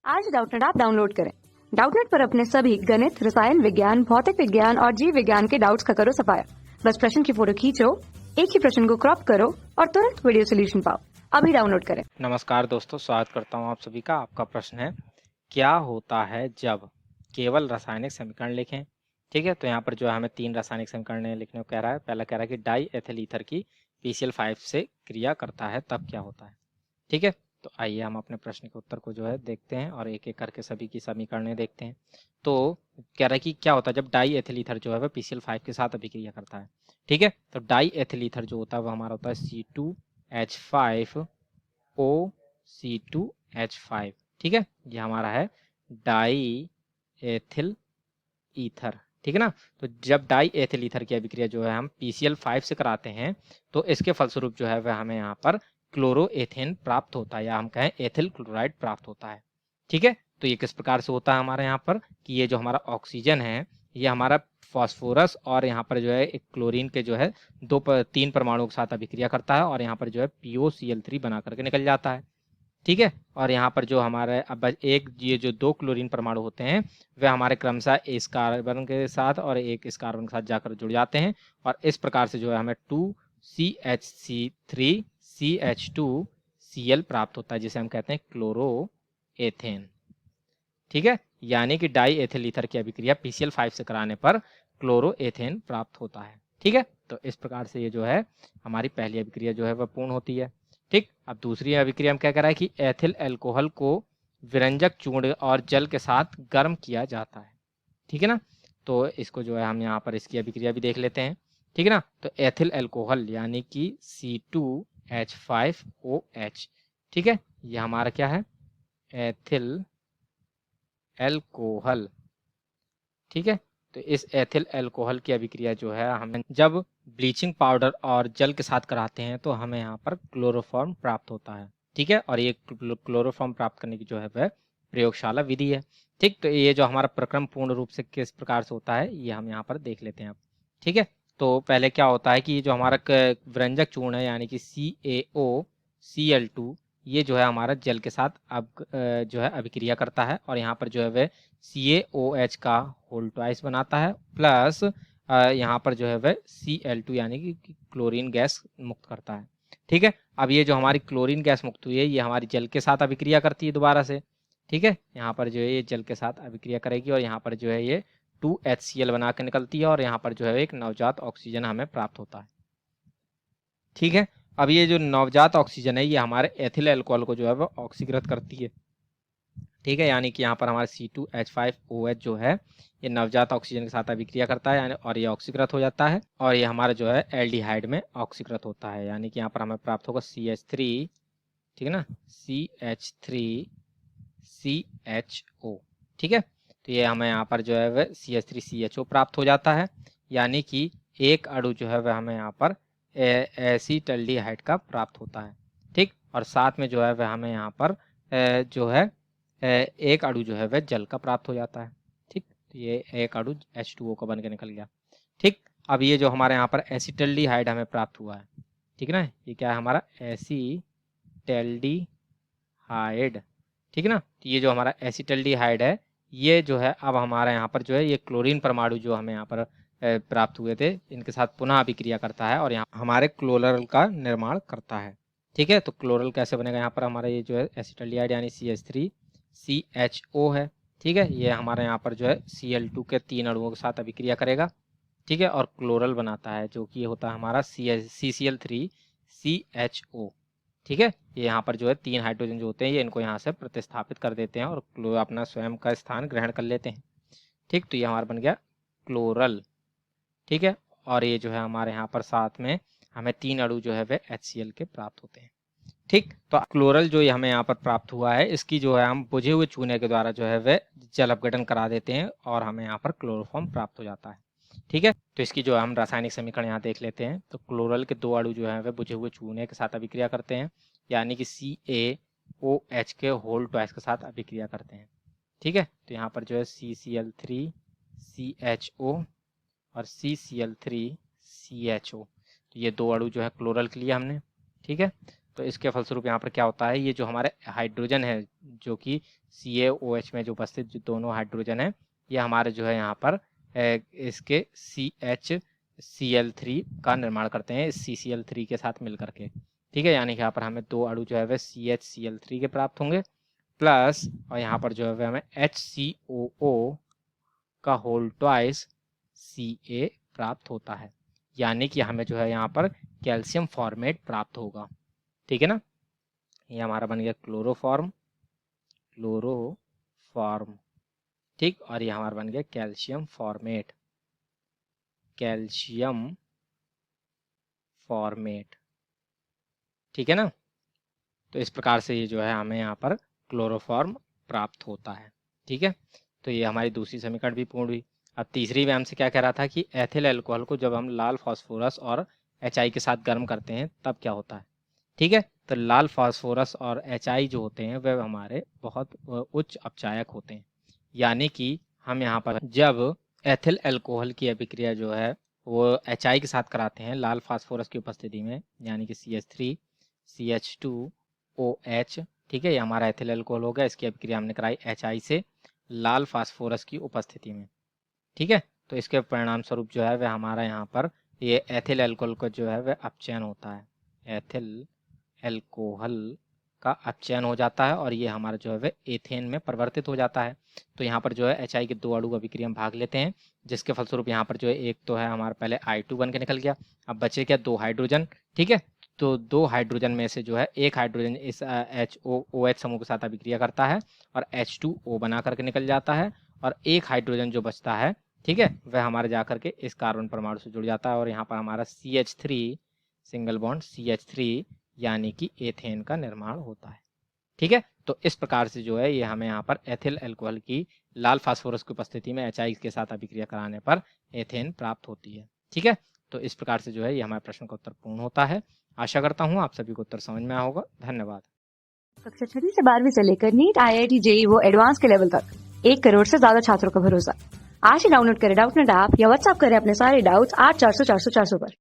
आज Doubtnut app download करें। Doubtnut पर अपने सभी गणित, रसायन विज्ञान, भौतिक विज्ञान और जीव विज्ञान के डाउट्स का करो सफाया। बस प्रश्न की फोटो खींचो, एक ही प्रश्न को क्रॉप करो और तुरंत वीडियो सोल्यूशन पाओ। अभी डाउनलोड करें। नमस्कार दोस्तों, स्वागत करता हूं आप सभी का। आपका प्रश्न है, क्या होता है जब केवल रासायनिक समीकरण लिखें। ठीक है, तो यहाँ पर जो है हमें 3 रासायनिक समीकरण लिखने को कह रहा है। पहला कह रहा है कि डाई एथिल ईथर की PCl5 से क्रिया करता है तब क्या होता है। ठीक है, तो आइए हम अपने प्रश्न के उत्तर को जो है देखते हैं और एक एक करके सभी की समीकरणें देखते हैं। तो कह रहा है कि क्या होता है जब डाई एथिल ईथर जो है वह PCl5 के साथ अभिक्रिया करता है। ठीक है, तो डाई एथिल ईथर जो होता है वो हमारा होता है C2H5OC2H5। ठीक है, ये हमारा है डाई एथिल ईथर। ठीक है ना, तो जब डाई एथिल ईथर की अभिक्रिया जो है हम PCl5 से कराते हैं तो इसके फलस्वरूप जो है वह हमें यहाँ पर क्लोरोएथेन प्राप्त होता है, या हम कहें एथिल क्लोराइड प्राप्त होता है। ठीक है, तो ये किस प्रकार से होता है हमारे यहाँ पर कि ये जो हमारा ऑक्सीजन है ये हमारा फास्फोरस और यहाँ पर जो है एक क्लोरीन के जो है 3 परमाणुओं के साथ अभिक्रिया करता है और यहाँ पर जो है POCl3 बना करके निकल जाता है। ठीक है, और यहाँ पर जो हमारे अब एक ये जो 2 क्लोरीन परमाणु होते हैं वे हमारे क्रमशः इस कार्बन के साथ और एक इस कार्बन के साथ जाकर जुड़ जाते हैं और इस प्रकार से जो है हमें 2CH3CH2Cl प्राप्त होता है, जिसे हम कहते हैं क्लोरोएथेन। ठीक है, यानी कि डाई एथिल ईथर की अभिक्रिया PCl5 से कराने पर क्लोरोएथेन प्राप्त होता है। ठीक है, तो इस प्रकार से ये जो है हमारी पहली अभिक्रिया जो है वह पूर्ण होती है। ठीक, अब दूसरी अभिक्रिया में क्या कह रहा है कि एथिल अल्कोहल को विरंजक चूर्ण और जल के साथ गर्म किया जाता है। ठीक है ना, तो इसको जो है हम यहाँ पर इसकी अभिक्रिया भी देख लेते हैं। ठीक है ना, तो एथिल अल्कोहल यानी कि C2H5OH। ठीक है, ये हमारा क्या है, एथिल अल्कोहल। ठीक है, तो इस एथिल अल्कोहल की अभिक्रिया जो है हम जब ब्लीचिंग पाउडर और जल के साथ कराते हैं तो हमें यहाँ पर क्लोरोफॉर्म प्राप्त होता है। ठीक है, और ये क्लोरोफॉर्म प्राप्त करने की जो है वह प्रयोगशाला विधि है। ठीक, तो ये जो हमारा प्रक्रम पूर्ण रूप से किस प्रकार से होता है ये हम यहाँ पर देख लेते हैं अब। ठीक है, तो पहले क्या होता है कि जो हमारा व्यंजक चूर्ण है यानी कि CaOCl2 ये जो है हमारा जल के साथ अब जो है अभिक्रिया करता है और यहाँ पर जो है वह CaOH का होल ट्वाइस बनाता है प्लस यहाँ पर जो है वह Cl2 यानी कि क्लोरीन गैस मुक्त करता है। ठीक है, अब ये जो हमारी क्लोरीन गैस मुक्त हुई है ये हमारी जल के साथ अभिक्रिया करती है दोबारा से। ठीक है, यहाँ पर जो है ये जल के साथ अभिक्रिया करेगी और यहाँ पर जो है ये 2HCl बना के निकलती है और यहाँ पर जो है एक नवजात ऑक्सीजन हमें प्राप्त होता है। ठीक है, अब ये जो नवजात ऑक्सीजन है ये हमारे एथिल अल्कोहल को जो है वो ऑक्सीकृत करती है। ठीक है, यानी कि यहाँ पर हमारा C2H5OH जो है ये नवजात ऑक्सीजन के साथ अभिक्रिया करता है यानी और ये ऑक्सीकृत हो जाता है और ये हमारा जो है एल्डिहाइड में ऑक्सीकृत होता है, यानी कि यहाँ पर हमें प्राप्त होगा CH3। ठीक है ना, CH3CHO। ठीक है, तो ये हमें यहाँ पर जो है वह CH3CHO प्राप्त हो जाता है, यानी कि एक अणु जो है वह हमें यहाँ पर एसीटल्डिहाइड का प्राप्त होता है। ठीक, और साथ में जो है वह हमें यहाँ पर जो है एक अणु जो है वह जल का प्राप्त हो जाता है। ठीक, तो ये एक अणु H2O का बन के निकल गया। ठीक, अब ये जो हमारे यहाँ पर एसीटल्डिहाइड हमें प्राप्त हुआ है। ठीक है ना, ये क्या है हमारा एसीटल्डिहाइड। ठीक है ना, तो ये जो हमारा एसीटल्डिहाइड है ये जो है अब हमारा यहाँ पर जो है ये क्लोरीन परमाणु जो हमें यहाँ पर प्राप्त हुए थे इनके साथ पुनः अभिक्रिया करता है और यहाँ हमारे क्लोरल का निर्माण करता है। ठीक है, तो क्लोरल कैसे बनेगा, यहाँ पर हमारा ये जो है एसिटल्डिहाइड यानी CH3CHO है। ठीक है, ये हमारे यहाँ पर जो है Cl2 के 3 अणुओं के साथ अभिक्रिया करेगा। ठीक है, और क्लोरल बनाता है जो कि ये होता है हमारा CCl3CHO। ठीक है, ये यहाँ पर जो है 3 हाइड्रोजन जो होते हैं ये इनको यहाँ से प्रतिस्थापित कर देते हैं और अपना स्वयं का स्थान ग्रहण कर लेते हैं। ठीक, तो ये हमारा बन गया क्लोरल। ठीक है, और ये जो है हमारे यहाँ पर साथ में हमें 3 अणु जो है वे HCl के प्राप्त होते हैं। ठीक, तो क्लोरल जो हमें यहाँ पर प्राप्त हुआ है इसकी जो है हम बुझे हुए चूने के द्वारा जो है वे जल अपघटन करा देते हैं और हमें यहाँ पर क्लोरोफॉर्म प्राप्त हो जाता है। ठीक है, तो इसकी जो हम रासायनिक समीकरण यहाँ देख लेते हैं। तो क्लोरल के 2 अणु जो है वे बुझे हुए चूने के साथ अभिक्रिया करते हैं यानी कि CaOH के होल ट्वाइस के साथ अभिक्रिया करते हैं। ठीक है, तो यहाँ पर जो है CCl3CHO और CCl3CHO, तो ये 2 अणु जो है क्लोरल के लिए हमने। ठीक है, तो इसके फलस्वरूप यहाँ पर क्या होता है, ये जो हमारे हाइड्रोजन है जो कि CaOH में जो उपस्थित जो दोनों हाइड्रोजन है, ये हमारे जो है यहाँ पर इसके CHCl3 का निर्माण करते हैं इस CCl3 के साथ मिल करके। ठीक है, यानी कि यहाँ पर हमें 2 अणु जो है वह CHCl3 के प्राप्त होंगे प्लस, और यहाँ पर जो है वह हमें HCOO का होल ट्वाइस Ca प्राप्त होता है, यानी कि हमें जो है यहाँ पर कैल्शियम फॉर्मेट प्राप्त होगा। ठीक है ना, ये हमारा बन गया क्लोरोफॉर्म, ठीक, और ये हमारा बन गया कैल्शियम फॉर्मेट, ठीक है ना। तो इस प्रकार से ये जो है हमें यहाँ पर क्लोरोफॉर्म प्राप्त होता है। ठीक है, तो ये हमारी दूसरी समीकरण भी पूर्ण हुई। अब तीसरी में हमसे क्या कह रहा था कि एथिल अल्कोहल को जब हम लाल फास्फोरस और HI के साथ गर्म करते हैं तब क्या होता है। ठीक है, तो लाल फास्फोरस और HI जो होते हैं वह हमारे बहुत उच्च अपचायक होते हैं, यानी कि हम यहाँ पर जब एथिल अल्कोहल की अभिक्रिया जो है वो HI के साथ कराते हैं लाल फास्फोरस की उपस्थिति में, यानी कि CH3 CH2OH, ठीक है, ये हमारा एथिल अल्कोहल हो गया, इसकी अभिक्रिया हमने कराई HI से लाल फास्फोरस की उपस्थिति में। ठीक है, तो इसके परिणाम स्वरूप जो है वह हमारा यहाँ पर ये एथिल अल्कोहल का जो है वह अपचयन होता है, एथिल अल्कोहल का अपचयन हो जाता है और ये हमारा जो है वह एथेन में परिवर्तित हो जाता है। तो यहाँ पर जो है HI के 2 अणु अभिक्रिया में भाग लेते हैं, जिसके फलस्वरूप यहाँ पर जो है एक तो है हमारा पहले I2 बन के निकल गया, अब बचे क्या 2 हाइड्रोजन। ठीक है, तो 2 हाइड्रोजन में से जो है एक हाइड्रोजन इस HOOH समूह के साथ अभिक्रिया करता है और H2O बना करके निकल जाता है, और एक हाइड्रोजन जो बचता है, ठीक है, वह हमारे जा करके इस कार्बन परमाणु से जुड़ जाता है और यहाँ पर हमारा CH3 सिंगल बॉन्ड CH3 यानी कि एथेन का निर्माण होता है। ठीक है, तो इस प्रकार से जो है ये हमें यहाँ पर एथिल अल्कोहल की लाल फास्फोरस की उपस्थिति में HI के साथ अभिक्रिया कराने पर एथेन प्राप्त होती है। ठीक है, तो इस प्रकार से जो है ये हमारे प्रश्न का उत्तर पूर्ण होता है। आशा करता हूँ आप सभी को उत्तर समझ में आया होगा। धन्यवाद। कक्षा 6 से 12वीं से लेकर नीट, IIT, JEE वो एडवांस के लेवल तक 1 करोड़ से ज्यादा छात्रों का भरोसा। आज ही डाउनलोड करें डाउटनेट ऐप या व्हाट्सएप करें अपने सारे डाउट्स 8400 400 400 पर।